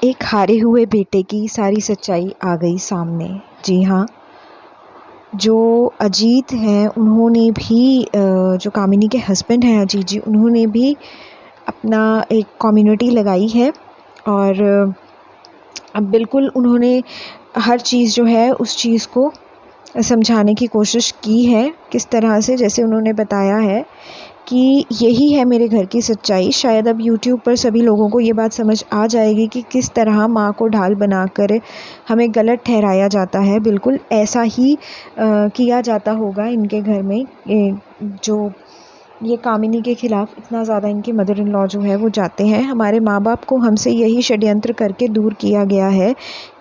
एक हारे हुए बेटे की सारी सच्चाई आ गई सामने। जी हाँ, जो अजीत हैं उन्होंने भी जो कामिनी के हस्बैंड हैं अजीत जी, उन्होंने भी अपना एक कम्युनिटी लगाई है और अब बिल्कुल उन्होंने हर चीज़ जो है उस चीज़ को समझाने की कोशिश की है। किस तरह से, जैसे उन्होंने बताया है कि यही है मेरे घर की सच्चाई। शायद अब यूट्यूब पर सभी लोगों को ये बात समझ आ जाएगी कि किस तरह माँ को ढाल बनाकर हमें गलत ठहराया जाता है। बिल्कुल ऐसा ही किया जाता होगा इनके घर में। ये कामिनी के ख़िलाफ़ इतना ज़्यादा इनके मदर इन लॉ जो है वो जाते हैं। हमारे माँ बाप को हमसे यही षड्यंत्र करके दूर किया गया है।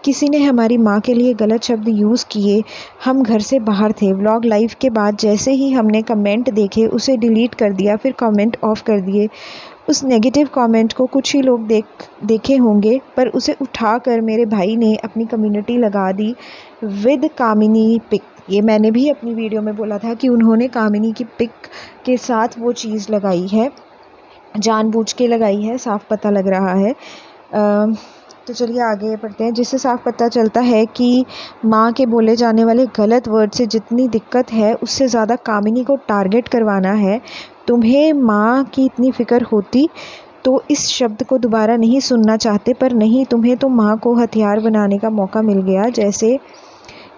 किसी ने हमारी माँ के लिए गलत शब्द यूज़ किए। हम घर से बाहर थे। व्लॉग लाइव के बाद जैसे ही हमने कमेंट देखे उसे डिलीट कर दिया, फिर कमेंट ऑफ़ कर दिए। उस नेगेटिव कमेंट को कुछ ही लोग देखे होंगे, पर उसे उठाकर मेरे भाई ने अपनी कम्युनिटी लगा दी विद कामिनी पिक। ये मैंने भी अपनी वीडियो में बोला था कि उन्होंने कामिनी की पिक के साथ वो चीज़ लगाई है, जानबूझ के लगाई है, साफ पता लग रहा है। तो चलिए आगे बढ़ते हैं, जिससे साफ पता चलता है कि माँ के बोले जाने वाले गलत वर्ड से जितनी दिक्कत है उससे ज़्यादा कामिनी को टारगेट करवाना है। तुम्हें माँ की इतनी फ़िक्र होती तो इस शब्द को दोबारा नहीं सुनना चाहते, पर नहीं, तुम्हें तो माँ को हथियार बनाने का मौका मिल गया। जैसे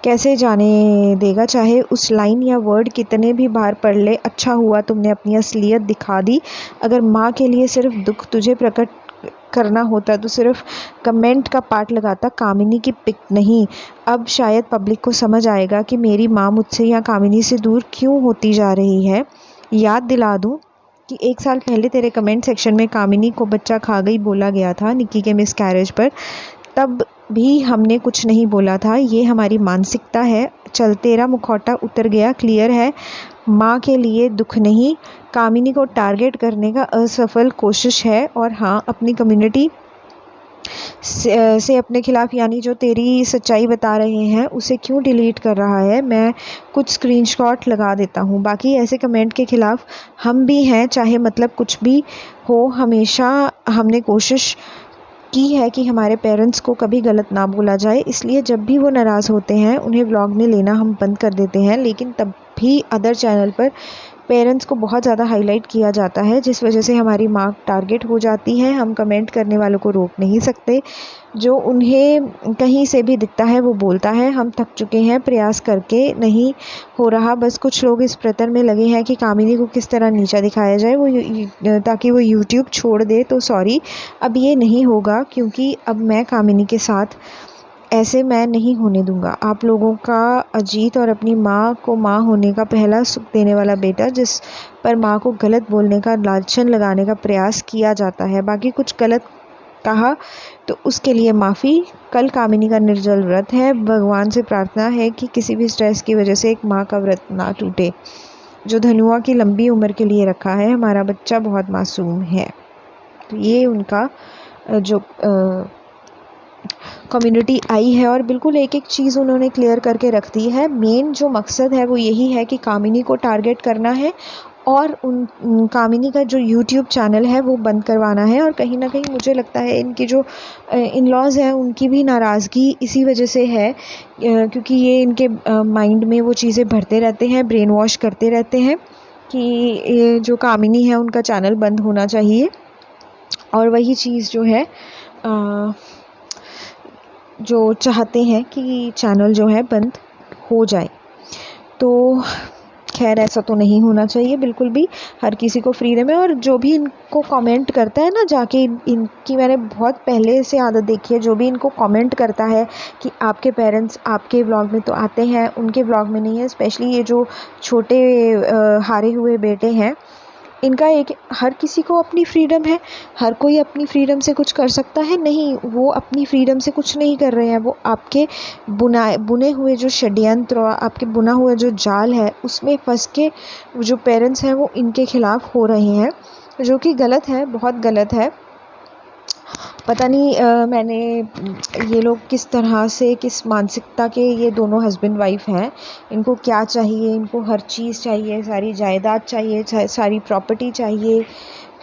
कैसे जाने देगा, चाहे उस लाइन या वर्ड कितने भी बार पढ़ ले। अच्छा हुआ तुमने अपनी असलियत दिखा दी। अगर माँ के लिए सिर्फ दुख तुझे प्रकट करना होता तो सिर्फ कमेंट का पार्ट लगाता, कामिनी की पिक नहीं। अब शायद पब्लिक को समझ आएगा कि मेरी माँ मुझसे या कामिनी से दूर क्यों होती जा रही है। याद दिला दूँ कि 1 साल पहले तेरे कमेंट सेक्शन में कामिनी को बच्चा खा गई बोला गया था निक्की के मिसकैरेज पर। तब भी हमने कुछ नहीं बोला था। ये हमारी मानसिकता है। चल, तेरा मुखौटा उतर गया, क्लियर है। माँ के लिए दुख नहीं, कामिनी को टारगेट करने का असफल कोशिश है। और हाँ, अपनी कम्युनिटी से अपने खिलाफ़, यानी जो तेरी सच्चाई बता रहे हैं, उसे क्यों डिलीट कर रहा है। मैं कुछ स्क्रीनशॉट लगा देता हूँ। बाकी ऐसे कमेंट के ख़िलाफ़ हम भी हैं, चाहे मतलब कुछ भी हो। हमेशा हमने कोशिश की है कि हमारे पेरेंट्स को कभी गलत ना बोला जाए, इसलिए जब भी वो नाराज़ होते हैं उन्हें व्लॉग में लेना हम बंद कर देते हैं। लेकिन तब भी अदर चैनल पर पेरेंट्स को बहुत ज़्यादा हाईलाइट किया जाता है, जिस वजह से हमारी माँ टारगेट हो जाती है। हम कमेंट करने वालों को रोक नहीं सकते। जो उन्हें कहीं से भी दिखता है वो बोलता है। हम थक चुके हैं, प्रयास करके नहीं हो रहा। बस कुछ लोग इस प्रयत्न में लगे हैं कि कामिनी को किस तरह नीचा दिखाया जाए, ताकि वो यूट्यूब छोड़ दे। तो सॉरी, अब ये नहीं होगा, क्योंकि अब मैं कामिनी के साथ ऐसे मैं नहीं होने दूंगा। आप लोगों का अजीत और अपनी माँ को माँ होने का पहला सुख देने वाला बेटा, जिस पर माँ को गलत बोलने का, लांछन लगाने का प्रयास किया जाता है। बाकी कुछ गलत कहा तो उसके लिए माफ़ी। कल कामिनी का निर्जल व्रत है। भगवान से प्रार्थना है कि किसी भी स्ट्रेस की वजह से एक माँ का व्रत ना टूटे। जो धनुआ की लंबी उम्र के लिए रखा है। हमारा बच्चा बहुत मासूम है। तो ये उनका जो कम्युनिटी आई है, और बिल्कुल एक एक चीज़ उन्होंने क्लियर करके रख दी है। मेन जो मकसद है वो यही है कि कामिनी को टारगेट करना है और कामिनी का जो यूट्यूब चैनल है वो बंद करवाना है। और कहीं ना कहीं मुझे लगता है इनकी जो इन लॉज़ हैं उनकी भी नाराज़गी इसी वजह से है, क्योंकि ये इनके माइंड में वो चीज़ें भरते रहते हैं, ब्रेन वॉश करते रहते हैं कि ये जो कामिनी है उनका चैनल बंद होना चाहिए। और वही चीज़ जो है जो चाहते हैं कि चैनल जो है बंद हो जाए। तो खैर, ऐसा तो नहीं होना चाहिए बिल्कुल भी। हर किसी को फ्रीडम है। और जो भी इनको कमेंट करता है ना, जाके इनकी मैंने बहुत पहले से आदत देखी है, जो भी इनको कमेंट करता है कि आपके पेरेंट्स आपके व्लॉग में तो आते हैं, उनके व्लॉग में नहीं है। स्पेशली ये जो छोटे हारे हुए बेटे हैं, इनका एक, हर किसी को अपनी फ्रीडम है। हर कोई अपनी फ्रीडम से कुछ कर सकता है। नहीं, वो अपनी फ्रीडम से कुछ नहीं कर रहे हैं। वो आपके बुने हुए जो षड्यंत्र और आपके बुना हुआ जो जाल है उसमें फंस के जो पेरेंट्स हैं वो इनके खिलाफ़ हो रहे हैं, जो कि गलत है, बहुत गलत है। पता नहीं मैंने ये लोग किस तरह से, किस मानसिकता के ये दोनों हस्बैंड वाइफ हैं। इनको क्या चाहिए? इनको हर चीज़ चाहिए, सारी जायदाद चाहिए, सारी प्रॉपर्टी चाहिए,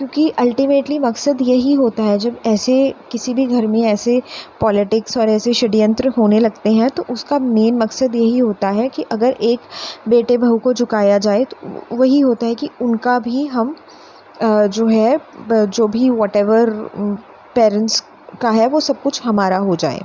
क्योंकि अल्टीमेटली मकसद यही होता है, जब ऐसे किसी भी घर में ऐसे पॉलिटिक्स और ऐसे षड्यंत्र होने लगते हैं तो उसका मेन मकसद यही होता है कि अगर एक बेटे बहू को झुकाया जाए तो वही होता है कि उनका भी हम जो है जो भी वॉटेवर पेरेंट्स का है वो सब कुछ हमारा हो जाए।